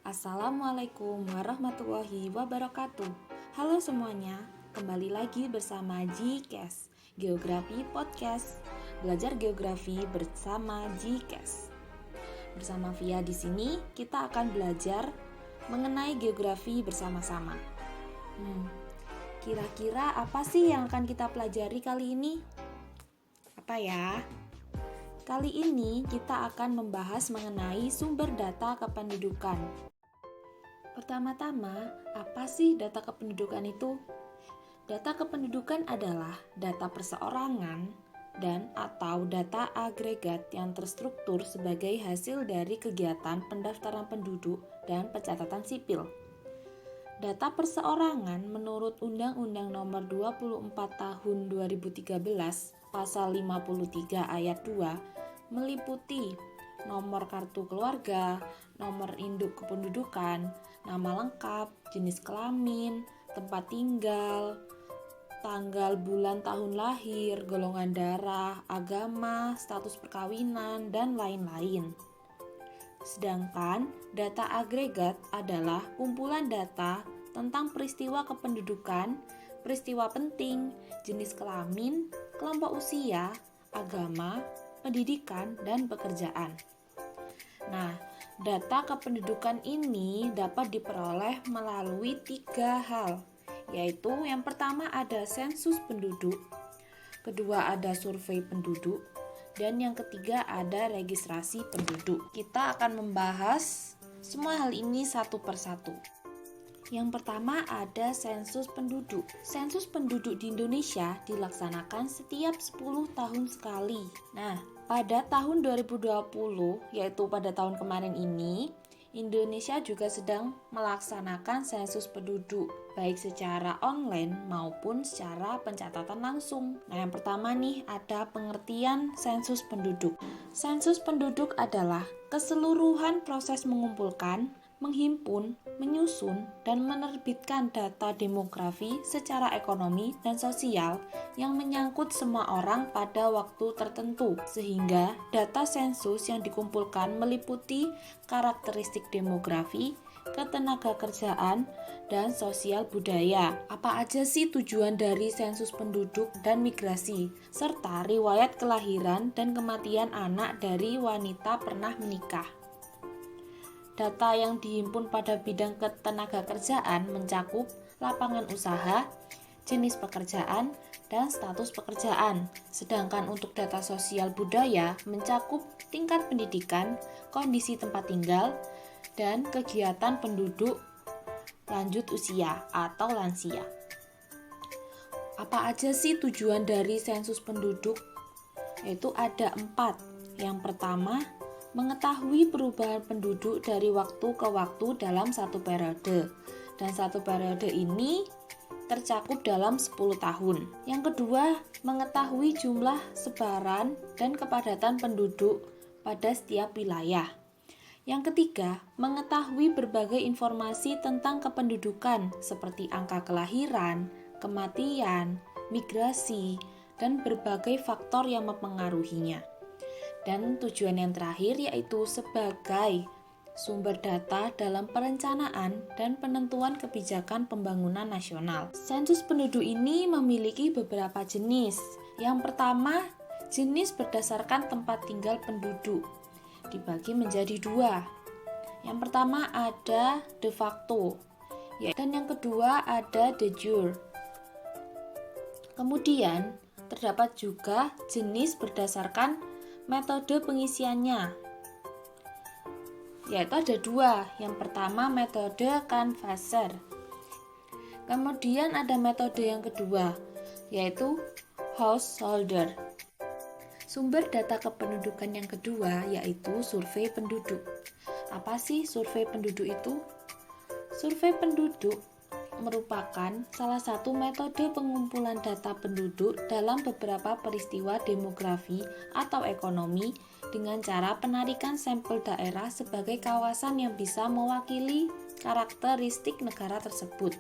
Assalamualaikum warahmatullahi wabarakatuh. Halo semuanya, kembali lagi bersama GCast, Geografi Podcast. Belajar geografi bersama GCast. Bersama Via di sini kita akan belajar mengenai geografi bersama-sama. Kira-kira apa sih yang akan kita pelajari kali ini? Apa ya? Kali ini kita akan membahas mengenai sumber data kependudukan. Pertama-tama, apa sih data kependudukan itu? Data kependudukan adalah data perseorangan dan atau data agregat yang terstruktur sebagai hasil dari kegiatan pendaftaran penduduk dan pencatatan sipil. Data perseorangan menurut Undang-Undang Nomor 24 Tahun 2013 Pasal 53 Ayat 2 meliputi nomor kartu keluarga, nomor induk kependudukan, nama lengkap, jenis kelamin, tempat tinggal, tanggal, bulan, tahun lahir, golongan darah, agama, status perkawinan, dan lain-lain. Sedangkan data agregat adalah kumpulan data tentang peristiwa kependudukan, peristiwa penting, jenis kelamin, kelompok usia, agama, pendidikan, dan pekerjaan. Nah, data kependudukan ini dapat diperoleh melalui 3 hal, yaitu yang pertama ada sensus penduduk, kedua ada survei penduduk, dan yang ketiga ada registrasi penduduk. Kita akan membahas semua hal ini satu persatu. Yang pertama ada sensus penduduk. Sensus penduduk di Indonesia dilaksanakan setiap 10 tahun sekali. Nah, pada tahun 2020, yaitu pada tahun kemarin ini, Indonesia juga sedang melaksanakan sensus penduduk, baik secara online maupun secara pencatatan langsung. Nah, yang pertama nih ada pengertian sensus penduduk. Sensus penduduk adalah keseluruhan proses mengumpulkan, menghimpun, menyusun, dan menerbitkan data demografi secara ekonomi dan sosial yang menyangkut semua orang pada waktu tertentu, sehingga data sensus yang dikumpulkan meliputi karakteristik demografi, ketenagakerjaan, dan sosial budaya. Apa aja sih tujuan dari sensus penduduk dan migrasi, serta riwayat kelahiran dan kematian anak dari wanita pernah menikah. Data yang dihimpun pada bidang ketenagakerjaan mencakup lapangan usaha, jenis pekerjaan, dan status pekerjaan. Sedangkan untuk data sosial budaya mencakup tingkat pendidikan, kondisi tempat tinggal, dan kegiatan penduduk lanjut usia atau lansia. Apa aja sih tujuan dari sensus penduduk? Yaitu ada 4. Yang pertama, mengetahui perubahan penduduk dari waktu ke waktu dalam satu periode. Dan satu periode ini tercakup dalam 10 tahun. Yang kedua, mengetahui jumlah sebaran dan kepadatan penduduk pada setiap wilayah. Yang ketiga, mengetahui berbagai informasi tentang kependudukan seperti angka kelahiran, kematian, migrasi, dan berbagai faktor yang mempengaruhinya. Dan tujuan yang terakhir yaitu sebagai sumber data dalam perencanaan dan penentuan kebijakan pembangunan nasional. Sensus penduduk ini memiliki beberapa jenis. Yang pertama, jenis berdasarkan tempat tinggal penduduk, dibagi menjadi 2. Yang pertama ada de facto, dan yang kedua ada de jure. Kemudian, terdapat juga jenis berdasarkan metode pengisiannya, yaitu ada 2. Yang pertama metode canvasser. Kemudian ada metode yang kedua, yaitu householder. Sumber data kependudukan yang kedua yaitu survei penduduk. Apa sih survei penduduk itu? Survei penduduk merupakan salah satu metode pengumpulan data penduduk dalam beberapa peristiwa demografi atau ekonomi dengan cara penarikan sampel daerah sebagai kawasan yang bisa mewakili karakteristik negara tersebut.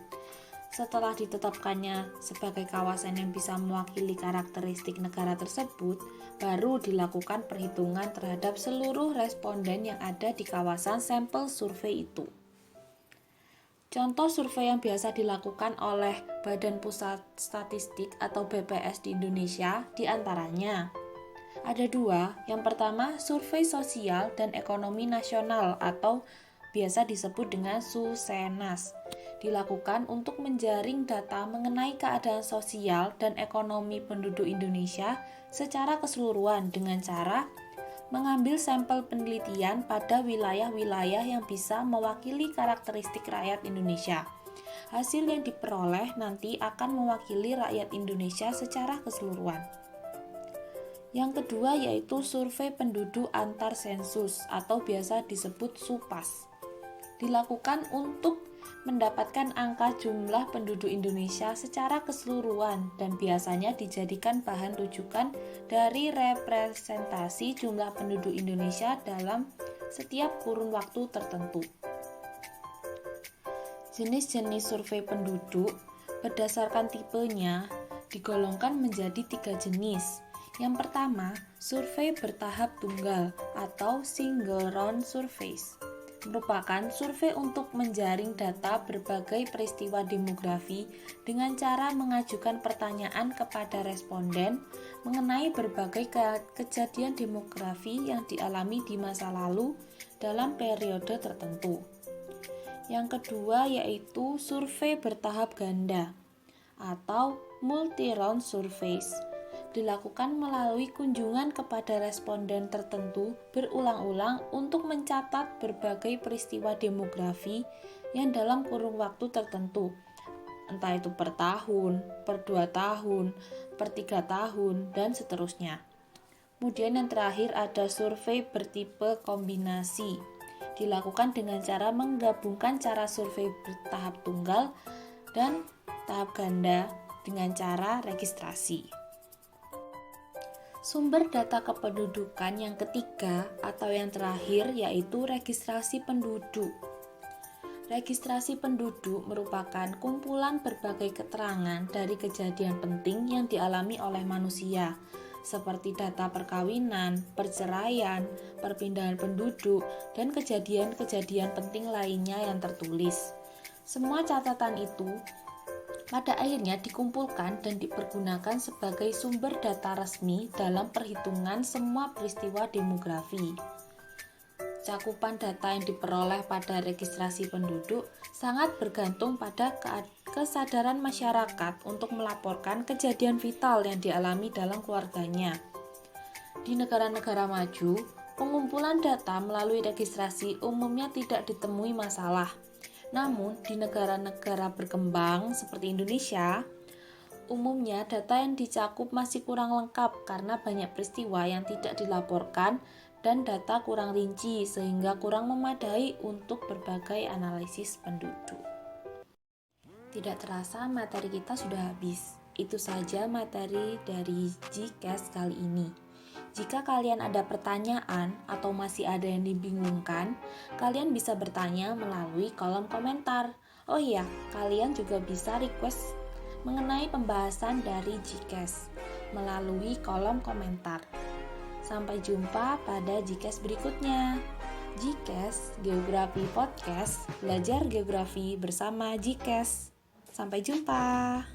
Setelah ditetapkannya sebagai kawasan yang bisa mewakili karakteristik negara tersebut, baru dilakukan perhitungan terhadap seluruh responden yang ada di kawasan sampel survei itu. Contoh survei yang biasa dilakukan oleh Badan Pusat Statistik atau BPS di Indonesia diantaranya ada 2. Yang pertama, survei sosial dan ekonomi nasional atau biasa disebut dengan SUSENAS. Dilakukan untuk menjaring data mengenai keadaan sosial dan ekonomi penduduk Indonesia secara keseluruhan dengan cara mengambil sampel penelitian pada wilayah-wilayah yang bisa mewakili karakteristik rakyat Indonesia. Hasil yang diperoleh nanti akan mewakili rakyat Indonesia secara keseluruhan. Yang kedua yaitu survei penduduk antar sensus atau biasa disebut SUPAS. Dilakukan untuk mendapatkan angka jumlah penduduk Indonesia secara keseluruhan dan biasanya dijadikan bahan rujukan dari representasi jumlah penduduk Indonesia dalam setiap kurun waktu tertentu. Jenis-jenis survei penduduk berdasarkan tipenya digolongkan menjadi 3 jenis. Yang pertama, survei bertahap tunggal atau single round surveys. Merupakan survei untuk menjaring data berbagai peristiwa demografi dengan cara mengajukan pertanyaan kepada responden mengenai berbagai kejadian demografi yang dialami di masa lalu dalam periode tertentu. Yang kedua yaitu survei bertahap ganda atau multi-round surveys. Dilakukan melalui kunjungan kepada responden tertentu berulang-ulang untuk mencatat berbagai peristiwa demografi yang dalam kurun waktu tertentu, entah itu per tahun, per 2 tahun, per 3 tahun, dan seterusnya. Kemudian yang terakhir ada survei bertipe kombinasi. Dilakukan dengan cara menggabungkan cara survei bertahap tunggal dan tahap ganda dengan cara registrasi. Sumber data kependudukan yang ketiga atau yang terakhir yaitu registrasi penduduk. Registrasi penduduk merupakan kumpulan berbagai keterangan dari kejadian penting yang dialami oleh manusia, seperti data perkawinan, perceraian, perpindahan penduduk, dan kejadian-kejadian penting lainnya yang tertulis. Semua catatan itu pada akhirnya dikumpulkan dan dipergunakan sebagai sumber data resmi dalam perhitungan semua peristiwa demografi. Cakupan data yang diperoleh pada registrasi penduduk sangat bergantung pada kesadaran masyarakat untuk melaporkan kejadian vital yang dialami dalam keluarganya. Di negara-negara maju, pengumpulan data melalui registrasi umumnya tidak ditemui masalah. Namun, di negara-negara berkembang seperti Indonesia, umumnya data yang dicakup masih kurang lengkap karena banyak peristiwa yang tidak dilaporkan dan data kurang rinci sehingga kurang memadai untuk berbagai analisis penduduk. Tidak terasa materi kita sudah habis. Itu saja materi dari GCast kali ini. Jika kalian ada pertanyaan atau masih ada yang dibingungkan, kalian bisa bertanya melalui kolom komentar. Oh iya, kalian juga bisa request mengenai pembahasan dari GCast melalui kolom komentar. Sampai jumpa pada GCast berikutnya. GCast Geografi Podcast, belajar geografi bersama GCast. Sampai jumpa.